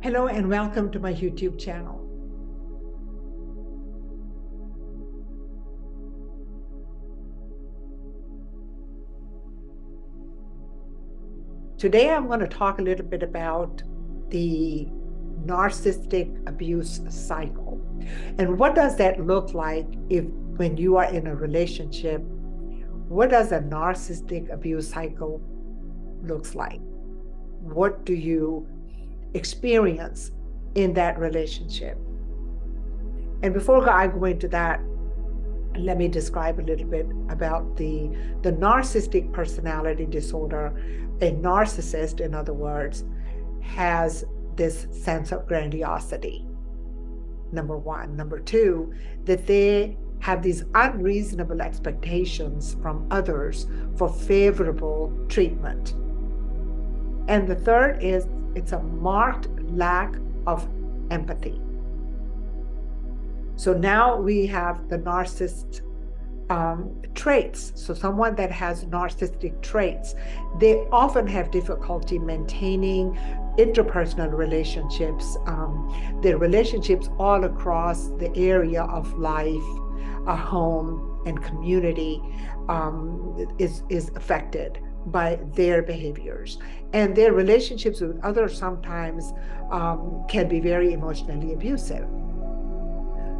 Hello and welcome to my YouTube channel. Today I'm going to talk a little bit about the narcissistic abuse cycle. And what does that look like when you are in a relationship? What does a narcissistic abuse cycle looks like? What do you experience in that relationship? And before I go into that, let me describe a little bit about the narcissistic personality disorder. A narcissist, in other words, has this sense of grandiosity, number one. Number two, that they have these unreasonable expectations from others for favorable treatment. And the third is it's a marked lack of empathy. So now we have the narcissist traits. So someone that has narcissistic traits, they often have difficulty maintaining interpersonal relationships. Their relationships all across the area of life, a home and community is affected by their behaviors. And their relationships with others sometimes can be very emotionally abusive.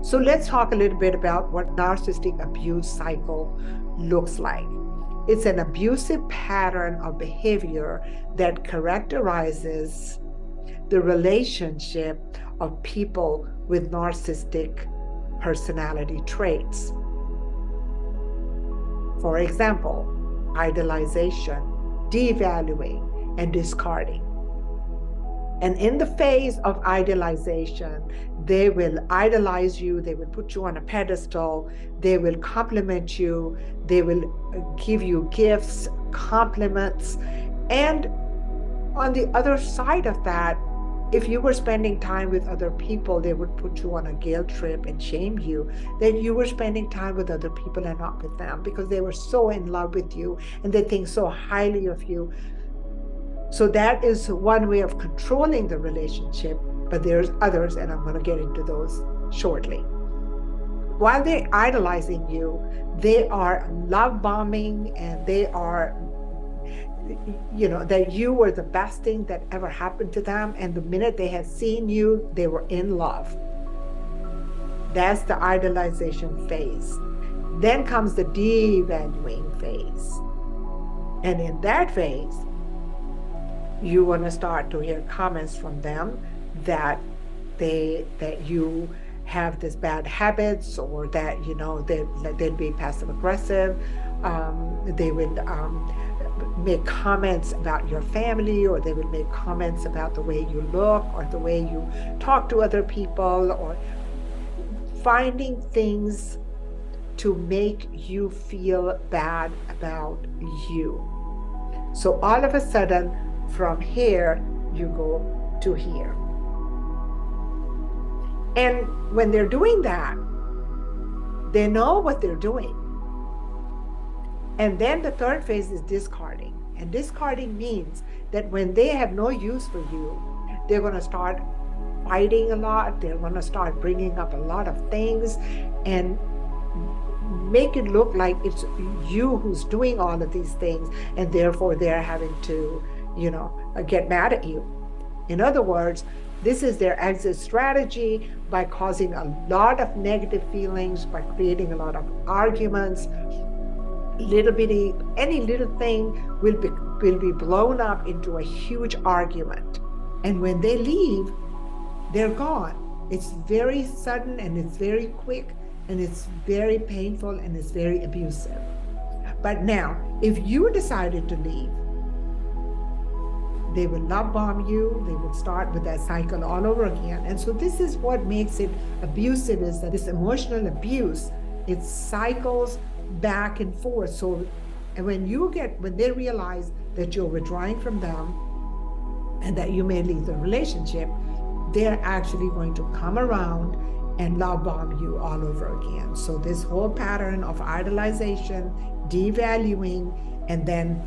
So let's talk a little bit about what narcissistic abuse cycle looks like. It's an abusive pattern of behavior that characterizes the relationship of people with narcissistic personality traits. For example, idealization, devaluing, and discarding. And in the phase of idealization, they will idolize you, they will put you on a pedestal, they will compliment you, they will give you gifts, compliments. And on the other side of that, if you were spending time with other people, they would put you on a guilt trip and shame you that you were spending time with other people and not with them because they were so in love with you and they think so highly of you. So that is one way of controlling the relationship, but there's others, and I'm going to get into those shortly. While they're idolizing you, they are love bombing, and they are, that you were the best thing that ever happened to them. And the minute they had seen you, they were in love. That's the idolization phase. Then comes the devaluing phase. And in that phase, you want to start to hear comments from them that you have this bad habits, or that they'll be passive aggressive. They will make comments about your family, or they will make comments about the way you look or the way you talk to other people, or finding things to make you feel bad about you. So all of a sudden, from here, you go to here. And when they're doing that, they know what they're doing. And then the third phase is discarding. And discarding means that when they have no use for you, they're going to start fighting a lot. They're going to start bringing up a lot of things and make it look like it's you who's doing all of these things, and therefore they're having to get mad at you. In other words, this is their exit strategy by causing a lot of negative feelings, by creating a lot of arguments. Any little thing will be blown up into a huge argument. And when they leave, they're gone. It's very sudden, and it's very quick, and it's very painful, and it's very abusive. But now, if you decided to leave, they will love bomb you. They will start with that cycle all over again. And so this is what makes it abusive, is that this emotional abuse, it cycles back and forth. So when they realize that you're withdrawing from them and that you may leave the relationship, they're actually going to come around and love bomb you all over again. So this whole pattern of idolization, devaluing, and then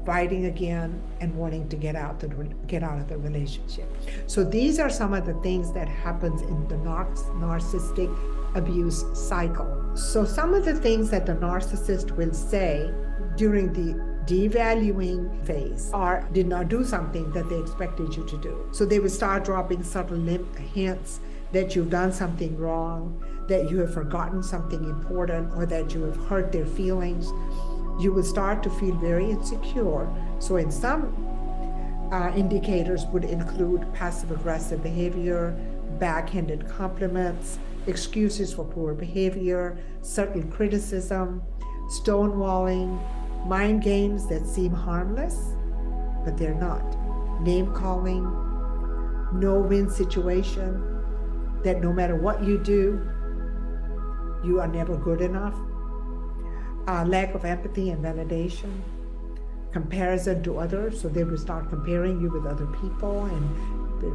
fighting again, and wanting to get out of the relationship. So these are some of the things that happens in the narcissistic abuse cycle. So some of the things that the narcissist will say during the devaluing phase did not do something that they expected you to do. So they will start dropping subtle hints that you've done something wrong, that you have forgotten something important, or that you have hurt their feelings. You will start to feel very insecure. So in some indicators would include passive-aggressive behavior, backhanded compliments, excuses for poor behavior, subtle criticism, stonewalling, mind games that seem harmless, but they're not, name-calling, no-win situation, that no matter what you do, you are never good enough, lack of empathy and validation, comparison to others, so they will start comparing you with other people and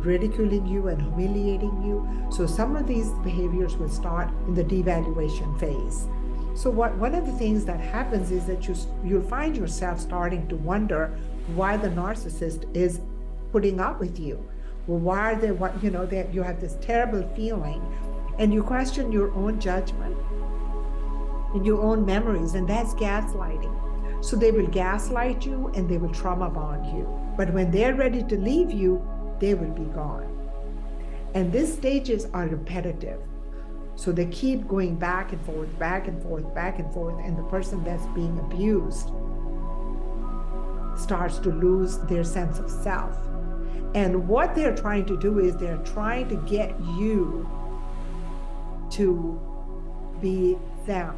ridiculing you and humiliating you. So some of these behaviors will start in the devaluation phase. So one of the things that happens is that you'll find yourself starting to wonder why the narcissist is putting up with you. Well, why are they, that you have this terrible feeling, and you question your own judgment and your own memories, and that's gaslighting. So they will gaslight you and they will trauma bond you. But when they're ready to leave you, they will be gone. And these stages are repetitive. So they keep going back and forth, back and forth, back and forth, and the person that's being abused starts to lose their sense of self. And what they're trying to do is they're trying to get you to be them.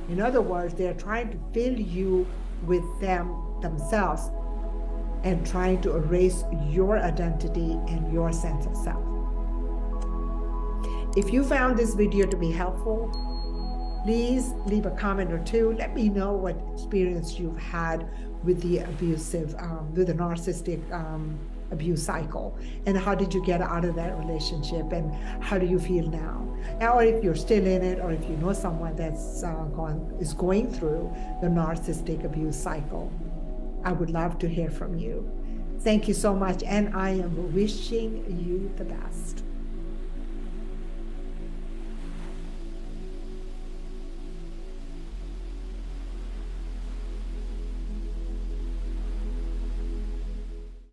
In other words, they're trying to fill you with themselves and trying to erase your identity and your sense of self. If you found this video to be helpful, please leave a comment or two. Let me know what experience you've had with the with the narcissistic abuse cycle, and how did you get out of that relationship, and how do you feel now? Or if you're still in it, or if you know someone that's is going through the narcissistic abuse cycle, I would love to hear from you. Thank you so much, and I am wishing you the best.